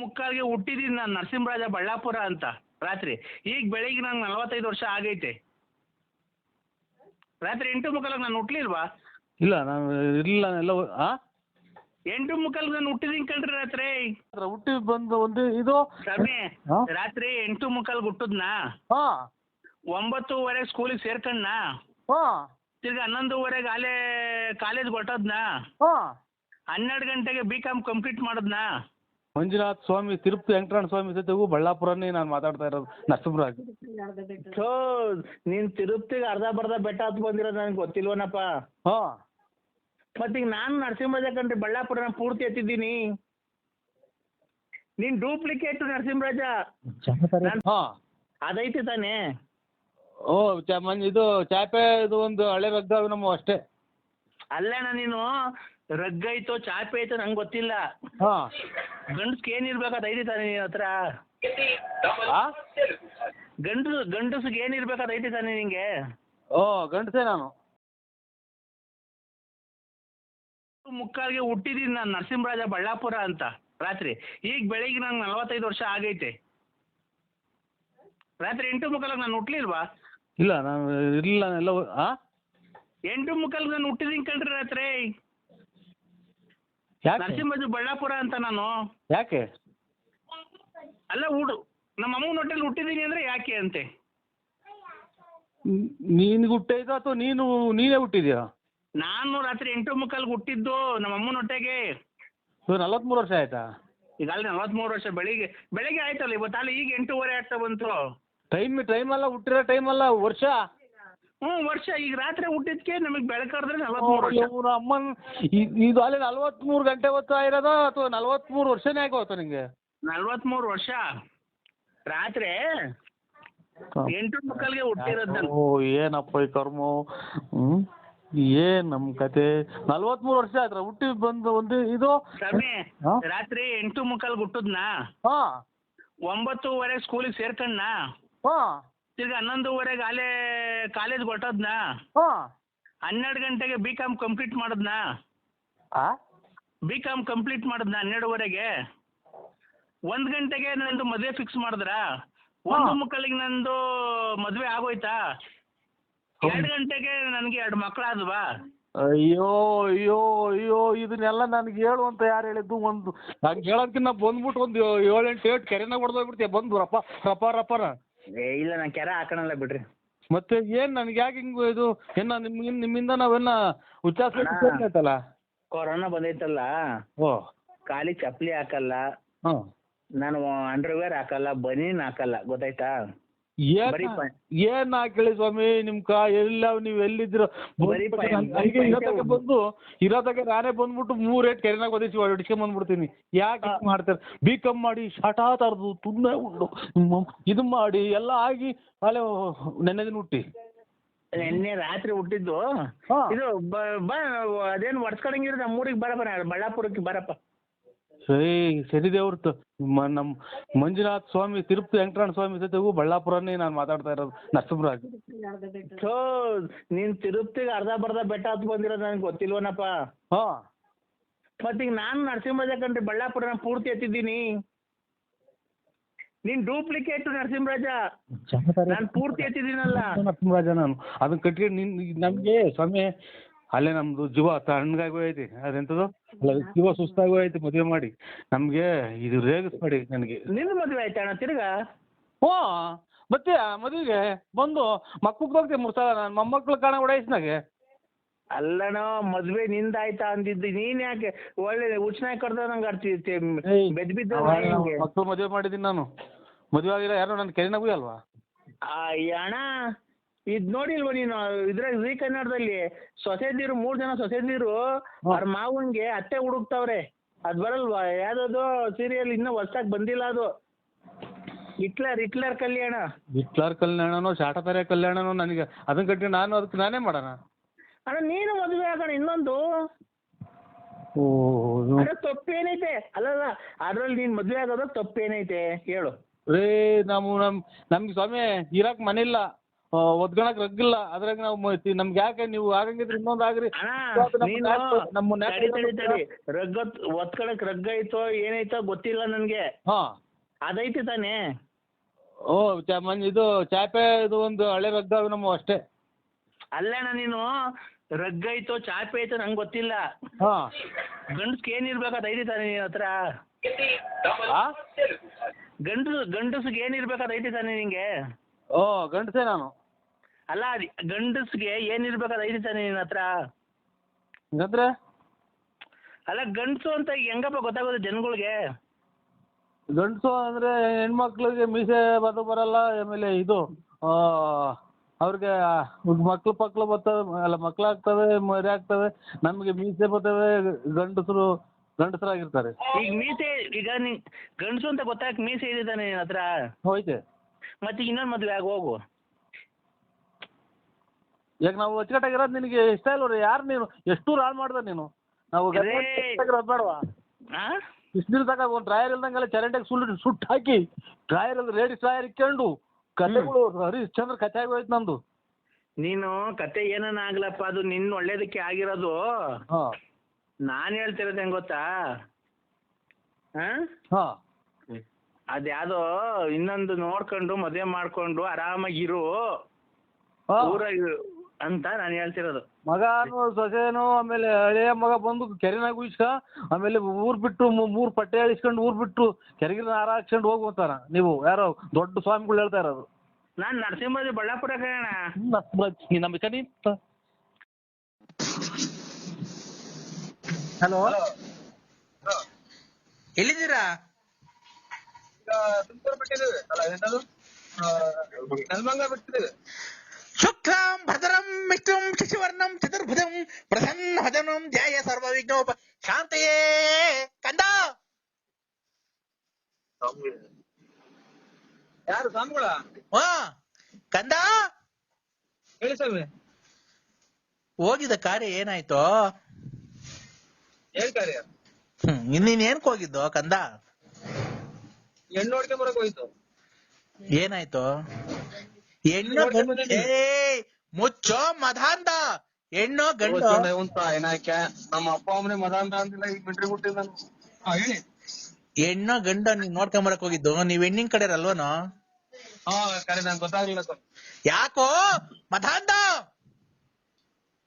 ಮುಕ್ಕಾಲ್ಗೆ ಹುಟ್ಟಿದ್ದೀನಿ ನಾನು ನರಸಿಂಹರಾಜ ಬಳ್ಳಾಪುರ ಅಂತ ರಾತ್ರಿ. ಈಗ ಬೆಳಿಗ್ಗೆ ನಂಗೆ 45 ವರ್ಷ ಆಗೈತೆ. ರಾತ್ರಿ 8:45 ನಾನು ಹುಟ್ಲಿಲ್ವಾ? ಇಲ್ಲ ನಾನು ಇರಲಿಲ್ಲ ಎಲ್ಲ 8:45 ನಾನು ಹುಟ್ಟಿದೀನಿ ಕಣ್ರಿ ರಾತ್ರಿ. ಹುಟ್ಟಿ ಬಂದು ಒಂದು ಇದು ಸ್ವಾಮಿ ರಾತ್ರಿ 8:45 ಹುಟ್ಟದ್ನಾ, ಹಾಂ 9:30 ಸ್ಕೂಲಿಗೆ ಸೇರ್ಕಣ್ಣ, ಹಾಂ ತಿರ್ಗಿ 11:30 ಅಲ್ಲೇ ಕಾಲೇಜ್ಗೆ ಹೊಟ್ಟದ್ನಾ, ಹಾಂ 12 ಗಂಟೆಗೆ BCom ಕಂಪ್ಲೀಟ್ ಮಾಡದ್ನಾ. ಮಂಜುನಾಥ ಸ್ವಾಮಿ ತಿರುಪತಿ ವೆಂಕಟರಮಣ ಸ್ವಾಮಿ ಜೊತೆಗೂ ಬಳ್ಳಾಪುರನೇ ನಾನು ಮಾತಾಡ್ತಾ ಇರೋದು ನರಸಿಂಹರಾಜ್. ಸೊ ನೀನು ತಿರುಪತಿಗೆ ಅರ್ಧ ಬರ್ಧ ಬೆಟ್ಟ ಹತ್ತು ಬಂದಿರೋದು ನನಗೆ ಗೊತ್ತಿಲ್ವನಪ್ಪ. ಹಾಂ ಮತ್ತೀಗ ನಾನು ನರಸಿಂಹರಾಜ ಕಣ್ರಿ ಬಳ್ಳಾಪುರನ ಪೂರ್ತಿ ಎತ್ತಿದ್ದೀನಿ. ನೀನು ಡೂಪ್ಲಿಕೇಟ್ ನರಸಿಂಹರಾಜ. ಹಾಂ ಅದೈತೆ ತಾನೇ? ಓ ಇದು ಚಾಪೆ ಇದು ಒಂದು ಹಳೆ ರಗ್ಗ ನಮ್ಮ ಅಷ್ಟೇ. ಅಲ್ಲಣ್ಣ ನೀನು ರಗ್ಗೈತೋ ಚಾಪೆ ಐತೋ ನಂಗೆ ಗೊತ್ತಿಲ್ಲ. ಹಾಂ ಗಂಡಸ್ಗೆ ಏನಿರ್ಬೇಕು ಅದು ಐತಿ ತಾನೇ ನಿನ್ನ ಹತ್ರ? ಗಂಡಸ್ಗೆ ಏನಿರ್ಬೇಕು ಅದು ಐತಿ ತಾನೇ ನಿಂಗೆ? ಓ ಗಂಡಸೇ ನಾನು. ಮುಕ್ಕಾಲ್ಗೆ ಹುಟ್ಟಿದ್ದೀನಿ ನಾನು ನರಸಿಂಹರಾಜ ಬಳ್ಳಾಪುರ ಅಂತ ರಾತ್ರಿ. ಈಗ ಬೆಳಿಗ್ಗೆ ನಂಗೆ 45 ವರ್ಷ ಆಗೈತೆ. ರಾತ್ರಿ 8:45 ನಾನು ಹುಟ್ಲಿಲ್ವಾ? ಇಲ್ಲ ನಾನು ಇರಲಿಲ್ಲ ಎಲ್ಲ 8:45 ನಾನು ಹುಟ್ಟಿದೀನಿ ಕಣ್ರಿ ರಾತ್ರಿ. ಯಾಕೆ ನರಸಿಂಹರಾಜ ಬಳ್ಳಾಪುರ ಅಂತ ನಾನು. ಯಾಕೆ ಅಲ್ಲ ನಮ್ಮ ಅಮ್ಮನ ಹೊಟ್ಟೆಲಿ ಹುಟ್ಟಿದೀನಿ ಅಂದ್ರೆ ಯಾಕೆ ಅಂತೆ. ನಿನ್ಗೆ ಹುಟ್ಟೈತೋ ಅಥವಾ ನೀನೇ ಹುಟ್ಟಿದ್ಯಾ? ನಾನು ರಾತ್ರಿ 8:45 ಹುಟ್ಟಿದ್ದು ನಮ್ಮ ಅಮ್ಮನ ಹೊಟ್ಟೆಗೆ. 43 ವರ್ಷ ಆಯ್ತಾ? ಈಗ ಅಲ್ಲಿ 43 ವರ್ಷ. ಬೆಳಿಗ್ಗೆ ಆಯ್ತಲ್ಲ ಇವತ್ತಲ್ಲಿ. ಈಗ 8:30 ಆಗ್ತಾ ಬಂತು. ಟೈಮ್ ಅಲ್ಲ, ಹುಟ್ಟಿರೋ ಟೈಮ್ ಅಲ್ಲ, ವರ್ಷ. ವರ್ಷ. ಈಗ ರಾತ್ರಿ ಹುಟ್ಟಿದ್ಕೆ ನಮಗೆ ಬೆಳಕಾದ್ರೆ 43 ವರ್ಷ. ಅಮ್ಮನ್ ಇದು ಅಲ್ಲಿ 43 ಗಂಟೆ ಹೊತ್ತು ಆಗಿರೋದ ಅಥವಾ 43 ವರ್ಷನೇ ಆಗೋತ ನಿಂಗೆ? 43 ವರ್ಷ. ರಾತ್ರಿ 8:45 ಹುಟ್ಟಿರೋದು ನಾನು. ಓ ಏನಪ್ಪ ಈ ಕರ್ಮ. ಏನ್ ನಮ್ ಕತೆ. 43 ವರ್ಷ ಆಯ್ತು ಹುಟ್ಟಿ ಬಂದು ಒಂದು ಇದು ರಾತ್ರಿ 8:45 ಹುಟ್ಟದ್ನಾ, 9:30 ಸ್ಕೂಲಿಗೆ ಸೇರ್ಕಣ್ಣ, ತಿರ್ಗಿ 11:30 ಅಲ್ಲೇ ಕಾಲೇಜ್ಗೆ ಹೊಟ್ಟದ್ನಾ, 12 ಗಂಟೆಗೆ BCom ಕಂಪ್ಲೀಟ್ ಮಾಡದ್ನಾ. BCom ಕಂಪ್ಲೀಟ್ ಮಾಡದ್ನಾ 12:30ಗೆ. 1 ಗಂಟೆಗೆ ನಂದು ಮದುವೆ ಫಿಕ್ಸ್ ಮಾಡಿದ್ರ. 1:45 ನಂದು ಮದುವೆ ಆಗೋಯ್ತಾ. 2 ಗಂಟೆಗೆ ನನಗೆ 2 ಮಕ್ಕಳಾದ್ವಾ. ಅಯ್ಯೋ ಅಯ್ಯೋ ಅಯ್ಯೋ ಇದನ್ನೆಲ್ಲ ನನಗೆ ಹೇಳು ಅಂತ ಯಾರು ಹೇಳಿದ್ದು? ಒಂದು ನಂಗೆ ಹೇಳೋದಕ್ಕಿಂತ ಬಂದ್ಬಿಟ್ಟು ಒಂದು 7-8 ಕೆರೆನಾಗ ಹೊಡೆದೋಗ್ಬಿಡ್ತೀಯ ಬಂದು ರಪ್ಪಾರ. ಇಲ್ಲ ನಾನು ಕೆರೆ ಹಾಕೋಣಲ್ಲ ಬಿಡ್ರಿ. ಮತ್ತೆ ಏನು ನನಗೆ ಯಾಕೆ ಹಿಂಗೆ ಇದು ನಿಮ್ಮಿಂದ ನಾವೆಲ್ಲ ಉಚ್ಚಾರಿಸ ಆಯ್ತಲ್ಲ. ಕೊರೋನಾ ಬಂದೈತಲ್ಲ, ಖಾಲಿ ಚಪ್ಪಲಿ ಹಾಕಲ್ಲ, ನಾನು ಅಂಡರ್ವೇರ್ ಹಾಕಲ್ಲ, ಬನೀನ್ ಹಾಕಲ್ಲ, ಗೊತ್ತಾಯ್ತಾ? ಏನ್ ಹಾಕೇಳಿ ಸ್ವಾಮಿ ಎಲ್ಲ ನೀವು ಎಲ್ಲಿದ್ರು ಬಂದು ಇರೋದಾಗ ನಾನೇ ಬಂದ್ಬಿಟ್ಟು 3 ಕೆರೆನಾಗ ಹೊಡಿಸ್ಕೊಂಡ್ ಬಂದ್ಬಿಡ್ತೀನಿ. ಯಾಕೆ ಮಾಡ್ತಾರೆ? BCom ಮಾಡಿ ಶಾಟಾ ತರದು ತುನ್ನ ಉಂಡು ಇದು ಮಾಡಿ ಎಲ್ಲ ಆಗಿ ಅಲ್ಲೇ ನೆನ್ನೆ ದಿನ ಹುಟ್ಟಿ ನಿನ್ನೆ ರಾತ್ರಿ ಹುಟ್ಟಿದ್ದು. ಇದು ಅದೇನು ಒಡ್ಸ್ಕೊಳಂಗಿರೋ ನಮ್ಮೂರಿಗೆ ಬರಪ್ಪ, ಬಳ್ಳಾಪುರಕ್ಕೆ ಬರಪ್ಪ. ಸರಿ ದೇವ್ರದ್ದು ನಮ್ಮ ಮಂಜುನಾಥ ಸ್ವಾಮಿ ತಿರುಪತಿ ವೆಂಕಟರಮಣ ಸ್ವಾಮಿ ಜೊತೆಗೂ ಬಳ್ಳಾಪುರನೇ ನಾನು ಮಾತಾಡ್ತಾ ಇರೋದು ನರಸಿಂಹರಾಜ್. ಸೊ ನೀನು ತಿರುಪತಿಗೆ ಅರ್ಧ ಬರ್ಧ ಬೆಟ್ಟ ಹತ್ತು ಬಂದಿರೋದು ನನಗೆ ಗೊತ್ತಿಲ್ವನಪ್ಪ. ಮತ್ತೀಗ ನಾನು ನರಸಿಂಹರಾಜ ಕಣ್ರಿ ಬಳ್ಳಾಪುರನ ಪೂರ್ತಿ ಎತ್ತಿದ್ದೀನಿ. ನೀನು ಡೂಪ್ಲಿಕೇಟ್ ನರಸಿಂಹರಾಜ. ನಾನು ಪೂರ್ತಿ ಎತ್ತಿದ್ದೀನಲ್ಲ ನರಸಿಂಹರಾಜ. ನಾನು ಅದನ್ನ ಕಟ್ಕೊಂಡು ನಮಗೆ ಸ್ವಾಮಿ ಅಲ್ಲೇ ನಮ್ದು ಜೀವ ತಣ್ಣಗಾಗಿ ಹೋಯ್ತಿ. ಅದೆಂಥದ್ದು ಜೀವ ಸುಸ್ತಾಗಿ ಹೋಯ್ತಿ ಮದುವೆ ಮಾಡಿ. ನಮಗೆ ಇದು ರೇಗಿಸ್ಬೇಡಿ ನನಗೆ. ನಿನ್ನ ಮದುವೆ ಆಯ್ತಾ ಅಣ್ಣ ತಿರ್ಗಾ? ಮತ್ತೆ ಮದುವೆಗೆ ಬಂದು ಮಕ್ಕಳು ಹೋಗ್ತೀವಿ 3 ಸಲ. ನಾನು ಮೊಮ್ಮಕ್ಳು ಕಾಣ ಓಡಾಯಿಸ್ನಾಗೆ. ಅಲ್ಲಣ್ಣ ಮದುವೆ ನಿಂದಾಯ್ತಾ ಅಂದಿದ್ದು. ನೀನು ಯಾಕೆ ಒಳ್ಳೆ ಉಚ್ಚನಾಗಿ ಕಡ್ದ ನಂಗೆ ಆಡ್ತಿದ್ದೆ ಬೆದ್ ಬಿದ್ದ. ಮಕ್ಕಳು ಮದುವೆ ಮಾಡಿದ್ದೀನಿ ನಾನು. ಮದುವೆ ಆಗಿಲ್ಲ ಯಾರು ನನ್ನ ಕೆರೆನಾಗೂ ಅಲ್ವಾ? ಅಣ್ಣ ಇದು ನೋಡಿಲ್ವ ನೀನು? ಇದ್ರಾಗ ಜೀ ಕನ್ನಡದಲ್ಲಿ ಸೊಸೆದಿರು 3 ಜನ ಸೊಸೆದಿರು ಅವ್ರ ಮಾವನ್ಗೆ ಅತ್ತೆ ಹುಡುಕ್ತಾವ್ರೆ. ಅದು ಬರಲ್ವಾ? ಯಾವ್ದದು ಸೀರಿಯಲ್ ಇನ್ನೂ ಹೊಸ್ದಾಗಿ ಬಂದಿಲ್ಲ ಅದು. ಹಿಟ್ಲರ್ ಕಲ್ಯಾಣನೋ ಶಾಟತಾರ ಕಲ್ಯಾಣನೋ ನನಗೆ ಅದನ್ನ ಕಟ್ಟಿ ನಾನು ಅದಕ್ಕೆ ನಾನೇ ಮಾಡೋಣ. ಅಣ್ಣ ನೀನು ಮದುವೆ ಆಗೋಣ ಇನ್ನೊಂದು. ತಪ್ಪೇನೈತೆ? ಅಲ್ಲಲ್ಲ ಅದ್ರಲ್ಲಿ ನೀನು ಮದುವೆ ಆಗೋದಾಗ ತಪ್ಪೇನೈತೆ ಹೇಳು? ನಮ್ಗೆ ಸ್ವಾಮಿ ಇರಕ್ಕೆ ಮನೆ ಇಲ್ಲ. ಒದ್ಕೊಳಕ್ ರಗ್ಗಿಲ್ಲ ಅದ್ರಾಗ ನಾವು ನಮ್ಗೆ ಯಾಕೆ ನೀವು ಆಗಂಗಿದ್ರೆ ಇನ್ನೊಂದು ಆಗ್ರಿ. ಅಣ್ಣ ನೀನು ತಡಿ ಒತ್ಕೊಳಕ್ ರಗ್ಗ ಐತೋ ಏನೈತೋ ಗೊತ್ತಿಲ್ಲ ನನ್ಗೆ. ಹಾ ಅದೈತಿ ತಾನೇ. ಓ ಇದು ಚಾಪೆ ಇದು ಒಂದು ಹಳೆ ರಗ್ಗ ನಮ್ಮ ಅಷ್ಟೇ. ಅಲ್ಲಣ್ಣ ನೀನು ರಗ್ಗ ಐತೋ ಚಾಪೆ ಐತೋ ನಂಗೆ ಗೊತ್ತಿಲ್ಲ. ಹಾ ಗಂಡಸ್ಗೆ ಏನಿರ್ಬೇಕು ಅದೈತಿ ತಾನೇ ನಿನ್ನ ಹತ್ರ. ಗಂಡಸ್ಗೆ ಏನಿರ್ಬೇಕು ಅದೈತಿ ತಾನೇ ನಿಂಗೆ. ಓ ಗಂಡಸೇ ನಾನು. ಅಲ್ಲ ಗಂಡಸ್ಗೆ ಏನಿರ್ಬೇಕು ಅದೈತಿ ತಾನೇ ನಿನ್ನ ಹತ್ರ. ಹಂಗಂದ್ರೆ ಅಲ್ಲ ಗಂಡಸು ಅಂತ ಹೆಂಗಪ್ಪ ಗೊತ್ತಾಗೋದು ಜನಗಳಿಗೆ. ಗಂಡಸು ಅಂದ್ರೆ ಹೆಣ್ಮಕ್ಳಿಗೆ ಮೀಸೆ ಬರಲ್ಲ. ಆಮೇಲೆ ಇದು ಅವ್ರಿಗೆ ಮಕ್ಳು ಬರ್ತವೆ ಅಲ್ಲ ಮಕ್ಳಾಗ್ತವೆ ಮರಿ ಆಗ್ತವೆ. ನಮಗೆ ಮೀಸೆ ಬರ್ತವೆ. ಗಂಡಸರಾಗಿರ್ತಾರೆ. ಈಗ ಮೀಸೆ ಈಗ ಗಂಡಸು ಅಂತ ಗೊತ್ತಾಗ ಮೀಸೆ ಇದೆ ತಾನೆ ನಿನ್ನ ಹತ್ರ. ಹೋಯ್ತೆ ಮತ್ತೆ ಇನ್ನೊಂದು ಮದ್ವೆ ಆಗ ಹೋಗು. ಈಗ ನಾವು ಅಚ್ಚುಕಟ್ಟಾಗಿರೋದು ನಿನಗೆ ಇಷ್ಟ ಇಲ್ವ? ಯಾರು ನೀನು ಎಷ್ಟು ಹಾಳು ಮಾಡ್ದ ನೀನು? ನಾವು ಬೇಡವಾ? ಇಷ್ಟು ದಿನ ತಗ ಒಂದು ಡ್ರಾಯರ್ ಇಲ್ದಂಗೆಲ್ಲ ಚರಂಡಿಗೆ ಸುಟ್ಟು ಹಾಕಿ ಡ್ರಾಯರ್ ಲೇಡೀಸ್ ಡ್ರಾಯರ್ ಇಕ್ಕೊಂಡು ಕತೆಗಳು ಹರಿಶ್ಚಂದ್ರ ಕತೆ ಆಗೋಯ್ತು ನಂದು. ನೀನು ಕತೆ ಏನನ ಆಗ್ಲಪ್ಪ ಅದು ನಿನ್ನ ಒಳ್ಳೇದಕ್ಕೆ ಆಗಿರೋದು. ನಾನು ಹೇಳ್ತಿರೋದು ಹೆಂಗ್ ಗೊತ್ತಾ? ಅದ್ಯಾವುದೋ ಇನ್ನೊಂದು ನೋಡ್ಕೊಂಡು ಮದುವೆ ಮಾಡ್ಕೊಂಡು ಆರಾಮಾಗಿರು ಊರಾಗ ಅಂತ ನಾನು ಹೇಳ್ತಿರೋದು. ಮಗನು ಸೊಸೆನು ಆಮೇಲೆ ಹಳೆಯ ಮಗ ಬಂದು ಕೆರೆನಾಗ ಉಯಿಸ್ಕ ಆಮೇಲೆ ಊರ್ ಬಿಟ್ಟು 3 ಪಟ್ಟೆ ಇಳಿಸ್ಕೊಂಡು ಊರ್ ಬಿಟ್ಟು ಕೆರೆಗಿನ ಹಾರ ಹಾಕ್ಸ್ಕೊಂಡು ಹೋಗ್ಬೋತಾರ. ನೀವು ಯಾರೋ ದೊಡ್ಡ ಸ್ವಾಮಿಗಳು ಹೇಳ್ತಾ ಇರೋದು. ನಾನು ನರಸಿಂಹರಾಜ ಬಳ್ಳಾಪುರ ಕಣ. ಹಲೋ ಎಲ್ಲಿದ್ದೀರಾ? ಶುಕ್ಲಾಂ ಭದ್ರಂ ವಿಷ್ಣುಂ ಶಶಿವರ್ಣಂ ಚತುರ್ಭುಜಂ ಪ್ರಸನ್ನವದನಂ ಧ್ಯಾಯ ಸರ್ವವಿಘ್ನೋಪ ಶಾಂತಯೇ. ಕಂದ ಯಾರು ಸ್ವಾಮಿಗಳ? ಹಾ ಕಂದ ಹೇಳಿ ಸ್ವಾಮಿ. ಹೋಗಿದ ಕಾರ್ಯ ಏನಾಯ್ತು? ಏನ್ ಕಾರ್ಯ? ಇನ್ನೇನ್ ಏನಕ್ ಹೋಗಿದ್ದು ಕಂದ? ಹೆಣ್ಣು ನೋಡ್ಕೊಂಡ್ ಬರಕ್ ಹೋಯ್ತು. ಏನಾಯ್ತು? ಹೆಣ್ಣು ಮುಚ್ಚೋ ಮದಾಂಧ. ಹೆಣ್ಣು ಗಂಡು ಏನಾಯ್ಕೆ? ನಮ್ಮ ಅಪ್ಪ ಅಮ್ಮನೆ ಮದಾಂಧ ಅಂತಿಲ್ಲ. ಈಗ ಬಿಟ್ರಿ ಬಿಟ್ಟಿದ್ ನಾನು. ಹೇಳಿ. ಹೆಣ್ಣು ಗಂಡು ನೀವ್ ನೋಡ್ಕೊಂಡ್ ಬರಕ್ ಹೋಗಿದ್ದು. ನೀವ್ ಹೆಣ್ಣಿನ ಕಡೆ ಅಲ್ವನು? ಕರೆ ನಂಗೆ ಗೊತ್ತಾಗ್ಲಿಲ್ಲ ಸ್ವಾಮಿ. ಯಾಕೋ ಮದಾಂಧ?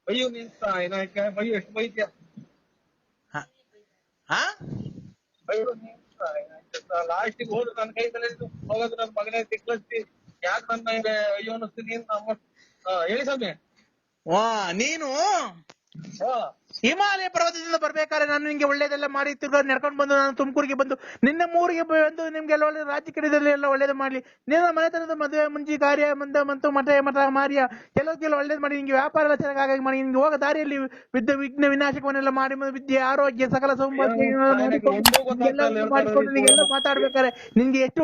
ಅಯ್ಯೋ ನಿಂತ ಏನಾಯ್ಕೆ? ಅಯ್ಯೋ ಎಷ್ಟು ಬೈತ್ಯ? ಲಾಸ್ಟಿಗೆ ಹೋದ್ರು ನನ್ನ ಕೈ ತಲೆ ಹೋಗೋದು ನನ್ನ ಮಗನೇ ತಿಕ್ಲಸ್ತಿ. ಯಾಕೆ ನನ್ನ ಅಯ್ಯೋ ಅನ್ನಿಸ್ತೀನಿ ಅಂತ ಅಮ್ಮ. ಹೇಳಿ ಸ್ವಾಮಿ. ನೀನು ಹಿಮಾಲಯ ಪರ್ವತದಿಂದ ಬರ್ಬೇಕಾದ್ರೆ ನಾನು ನಿಮ್ಗೆ ಒಳ್ಳೇದೆಲ್ಲ ಮಾಡಿ ನಡ್ಕೊಂಡು ಬಂದು ನಾನು ತುಮಕೂರಿಗೆ ಬಂದು ನಿನ್ನ ಮೂರಿಗೆ ಬಂದು ನಿಮ್ಗೆಲ್ಲ ಒಳ್ಳೆ ರಾಜಕೀಯದಲ್ಲಿ ಎಲ್ಲ ಒಳ್ಳೇದು ಮಾಡ್ಲಿ. ನಿನ್ನ ಮನೆತನದ ಮದುವೆ ಮುಂಚಿ ಕಾರ್ಯ ಮಂತು ಮಠ ಮಾರ್ಯ ಕೆಲವು ಒಳ್ಳೇದು ಮಾಡಿ ನಿಂಗೆ ವ್ಯಾಪಾರ ಎಲ್ಲ ಚೆನ್ನಾಗಿ ಮಾಡಿ ನಿನ್ಗೆ ಹೋಗೋ ದಾರಿಯಲ್ಲಿ ವಿಘ್ನ ವಿನಾಶಕವನ್ನೆಲ್ಲ ಮಾಡಿ ವಿದ್ಯೆ ಆರೋಗ್ಯ ಸಕಲ ಸೌಭಾಗ್ಯ ಮಾಡಿಕೊಂಡು ನೀಗೆಲ್ಲ ಮಾತಾಡ್ಬೇಕಾರೆ ನಿನ್ಗೆ ಎಷ್ಟು